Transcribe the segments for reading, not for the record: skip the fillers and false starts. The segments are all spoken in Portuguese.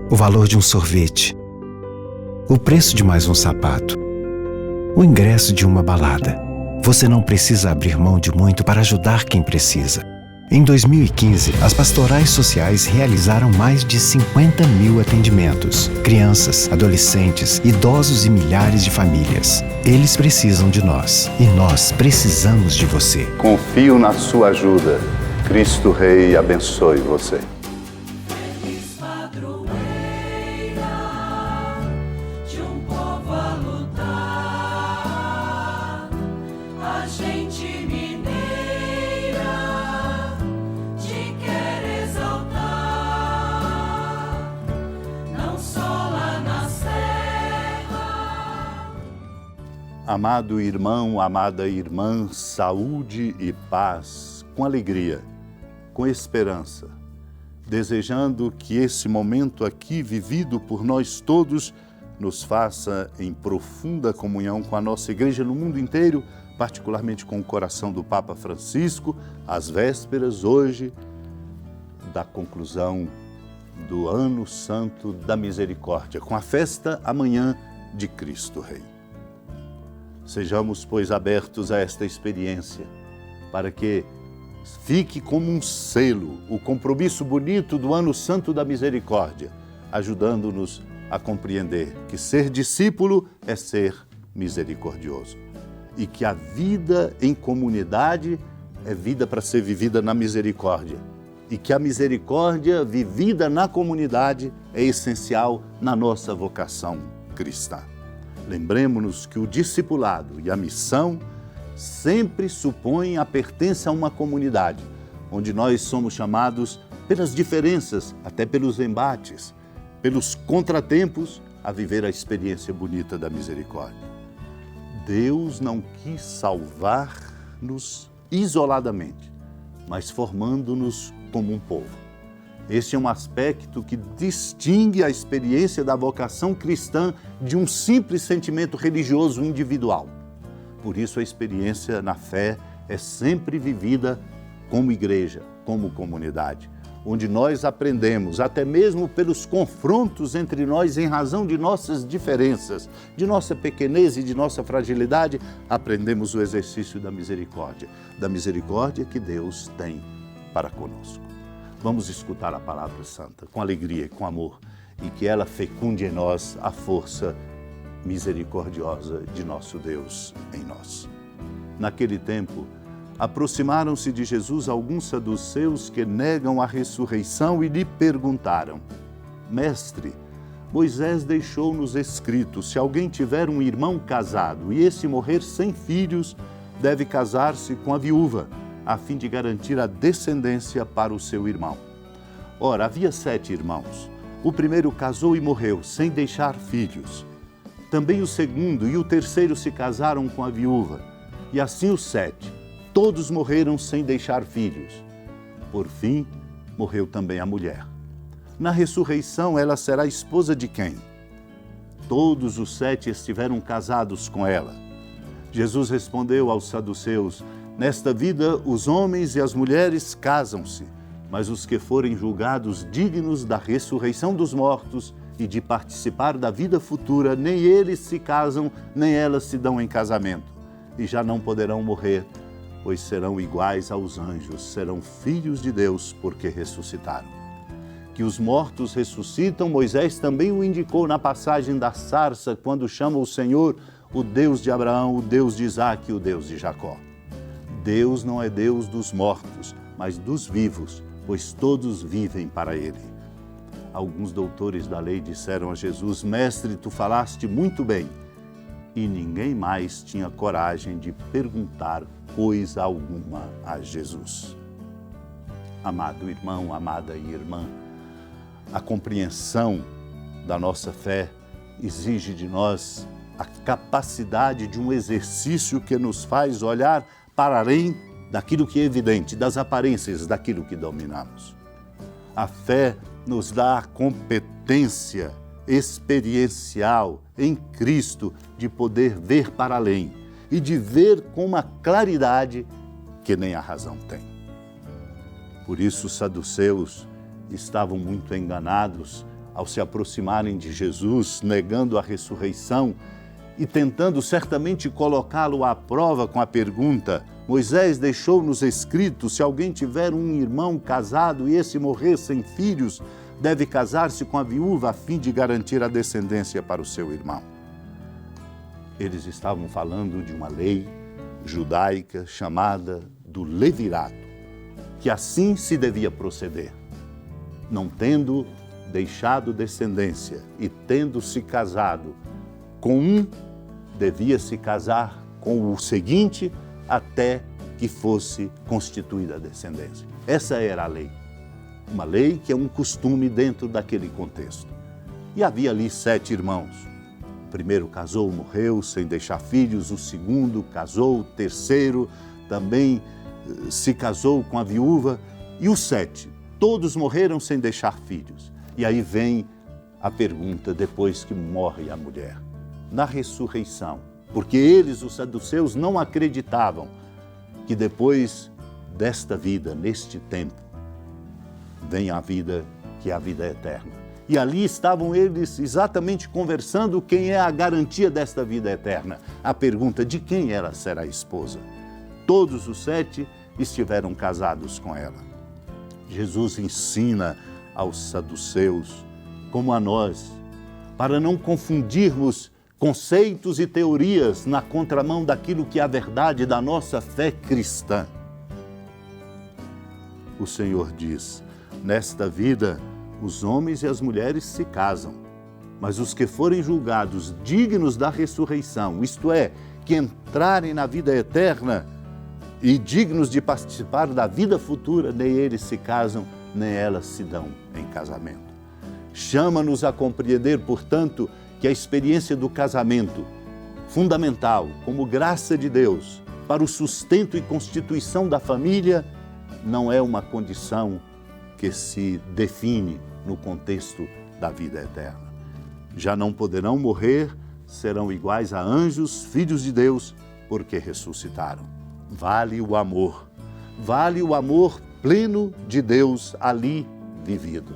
o valor de um sorvete, o preço de mais um sapato, o ingresso de uma balada. Você não precisa abrir mão de muito para ajudar quem precisa. Em 2015, as pastorais sociais realizaram mais de 50 mil atendimentos. Crianças, adolescentes, idosos e milhares de famílias. Eles precisam de nós e nós precisamos de você. Confio na sua ajuda. Cristo Rei abençoe você. Amado irmão, amada irmã, saúde e paz, com alegria, com esperança, desejando que esse momento aqui vivido por nós todos nos faça em profunda comunhão com a nossa igreja no mundo inteiro, particularmente com o coração do Papa Francisco, às vésperas hoje da conclusão do Ano Santo da Misericórdia, com a festa amanhã de Cristo Rei. Sejamos, pois, abertos a esta experiência, para que fique como um selo o compromisso bonito do Ano Santo da Misericórdia, ajudando-nos a compreender que ser discípulo é ser misericordioso e que a vida em comunidade é vida para ser vivida na misericórdia e que a misericórdia vivida na comunidade é essencial na nossa vocação cristã. Lembremos-nos que o discipulado e a missão sempre supõem a pertença a uma comunidade, onde nós somos chamados pelas diferenças, até pelos embates, pelos contratempos, a viver a experiência bonita da misericórdia. Deus não quis salvar-nos isoladamente, mas formando-nos como um povo. Este é um aspecto que distingue a experiência da vocação cristã de um simples sentimento religioso individual. Por isso, a experiência na fé é sempre vivida como igreja, como comunidade, onde nós aprendemos, até mesmo pelos confrontos entre nós em razão de nossas diferenças, de nossa pequenez e de nossa fragilidade, aprendemos o exercício da misericórdia que Deus tem para conosco. Vamos escutar a Palavra Santa com alegria e com amor e que ela fecunde em nós a força misericordiosa de nosso Deus em nós. Naquele tempo, aproximaram-se de Jesus alguns saduceus que negam a ressurreição e lhe perguntaram: Mestre, Moisés deixou-nos escrito, se alguém tiver um irmão casado e esse morrer sem filhos, deve casar-se com a viúva, a fim de garantir a descendência para o seu irmão. Ora, havia 7 irmãos. O primeiro casou e morreu, sem deixar filhos. Também o segundo e o terceiro se casaram com a viúva. E assim os 7. Todos morreram sem deixar filhos. Por fim, morreu também a mulher. Na ressurreição, ela será esposa de quem? Todos os 7 estiveram casados com ela. Jesus respondeu aos saduceus: Nesta vida, os homens e as mulheres casam-se, mas os que forem julgados dignos da ressurreição dos mortos e de participar da vida futura, nem eles se casam, nem elas se dão em casamento, e já não poderão morrer, pois serão iguais aos anjos, serão filhos de Deus, porque ressuscitaram. Que os mortos ressuscitam, Moisés também o indicou na passagem da sarça, quando chama o Senhor o Deus de Abraão, o Deus de Isaque e o Deus de Jacó. Deus não é Deus dos mortos, mas dos vivos, pois todos vivem para Ele. Alguns doutores da lei disseram a Jesus: Mestre, tu falaste muito bem. E ninguém mais tinha coragem de perguntar coisa alguma a Jesus. Amado irmão, amada irmã, a compreensão da nossa fé exige de nós a capacidade de um exercício que nos faz olhar para além daquilo que é evidente, das aparências daquilo que dominamos. A fé nos dá a competência experiencial em Cristo de poder ver para além e de ver com uma claridade que nem a razão tem. Por isso os saduceus estavam muito enganados ao se aproximarem de Jesus, negando a ressurreição e tentando certamente colocá-lo à prova com a pergunta: Moisés deixou-nos escrito, se alguém tiver um irmão casado e esse morrer sem filhos, deve casar-se com a viúva a fim de garantir a descendência para o seu irmão. Eles estavam falando de uma lei judaica chamada do levirato, que assim se devia proceder. Não tendo deixado descendência e tendo se casado com um, devia se casar com o seguinte até que fosse constituída a descendência. Essa era a lei. Uma lei que é um costume dentro daquele contexto. E havia ali 7 irmãos. O primeiro casou, morreu sem deixar filhos. O segundo casou, o terceiro também se casou com a viúva. E os 7, todos morreram sem deixar filhos. E aí vem a pergunta depois que morre a mulher. Na ressurreição, porque eles, os saduceus, não acreditavam que depois desta vida, neste tempo, vem a vida que é a vida eterna. E ali estavam eles exatamente conversando quem é a garantia desta vida eterna. A pergunta: de quem ela será esposa? Todos os 7 estiveram casados com ela. Jesus ensina aos saduceus, como a nós, para não confundirmos conceitos e teorias na contramão daquilo que é a verdade da nossa fé cristã. O Senhor diz: nesta vida, os homens e as mulheres se casam, mas os que forem julgados dignos da ressurreição, isto é, que entrarem na vida eterna e dignos de participar da vida futura, nem eles se casam, nem elas se dão em casamento. Chama-nos a compreender, portanto, que a experiência do casamento, fundamental como graça de Deus para o sustento e constituição da família, não é uma condição que se define no contexto da vida eterna. Já não poderão morrer, serão iguais a anjos, filhos de Deus, porque ressuscitaram. Vale o amor pleno de Deus ali vivido.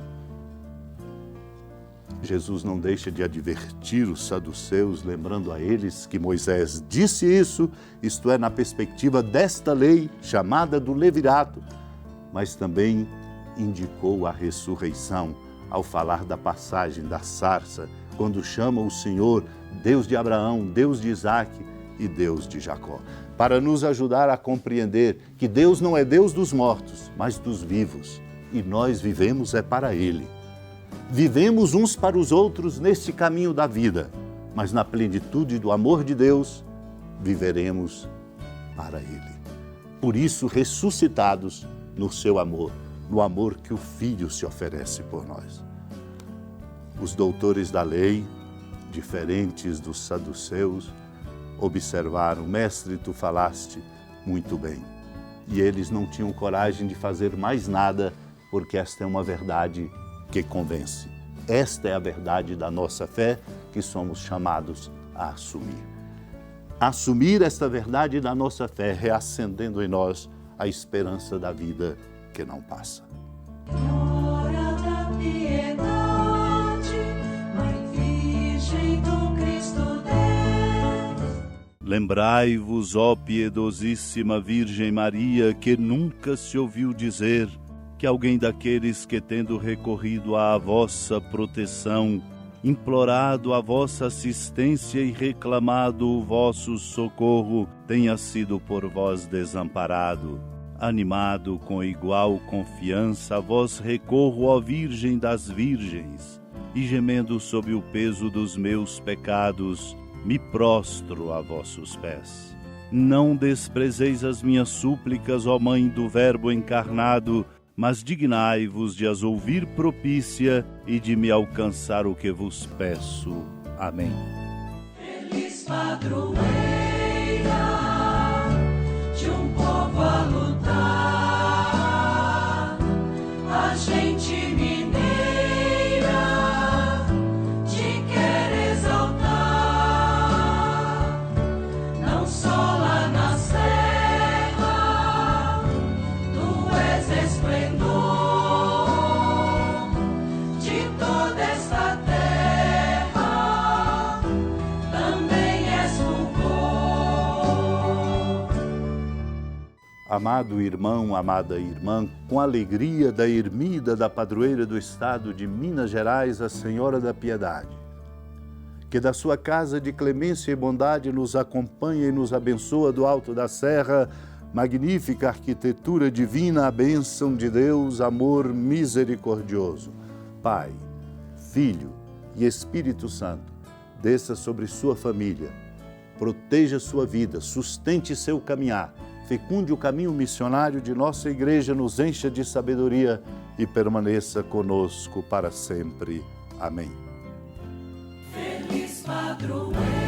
Jesus não deixa de advertir os saduceus, lembrando a eles que Moisés disse isso, isto é, na perspectiva desta lei chamada do levirato, mas também indicou a ressurreição ao falar da passagem da sarça, quando chama o Senhor Deus de Abraão, Deus de Isaque e Deus de Jacó, para nos ajudar a compreender que Deus não é Deus dos mortos, mas dos vivos, e nós vivemos é para Ele. Vivemos uns para os outros neste caminho da vida, mas na plenitude do amor de Deus, viveremos para Ele. Por isso, ressuscitados no seu amor, no amor que o Filho se oferece por nós. Os doutores da lei, diferentes dos saduceus, observaram: mestre, tu falaste muito bem. E eles não tinham coragem de fazer mais nada, porque esta é uma verdade que convence. Esta é a verdade da nossa fé que somos chamados a assumir. Assumir esta verdade da nossa fé, reacendendo em nós a esperança da vida que não passa. Hora da piedade, Mãe Virgem do Cristo Deus. Lembrai-vos, ó piedosíssima Virgem Maria, que nunca se ouviu dizer que alguém daqueles que, tendo recorrido à vossa proteção, implorado a vossa assistência e reclamado o vosso socorro, tenha sido por vós desamparado. Animado com igual confiança, a vós recorro, ó Virgem das Virgens, e gemendo sob o peso dos meus pecados, me prostro a vossos pés. Não desprezeis as minhas súplicas, ó Mãe do Verbo encarnado, mas dignai-vos de as ouvir propícia e de me alcançar o que vos peço. Amém. Feliz padroeira de um povo a lutar, a gente mineira te quer exaltar, não só lá na serra, tu és esplendor de toda esta Amado irmão, amada irmã, com a alegria da ermida da padroeira do estado de Minas Gerais, a Senhora da Piedade, que da sua casa de clemência e bondade nos acompanha e nos abençoa do alto da serra, magnífica arquitetura divina, a bênção de Deus, amor misericordioso. Pai, Filho e Espírito Santo, desça sobre sua família, proteja sua vida, sustente seu caminhar, fecunde o caminho missionário de nossa igreja, nos encha de sabedoria e permaneça conosco para sempre. Amém. Feliz padroeiro.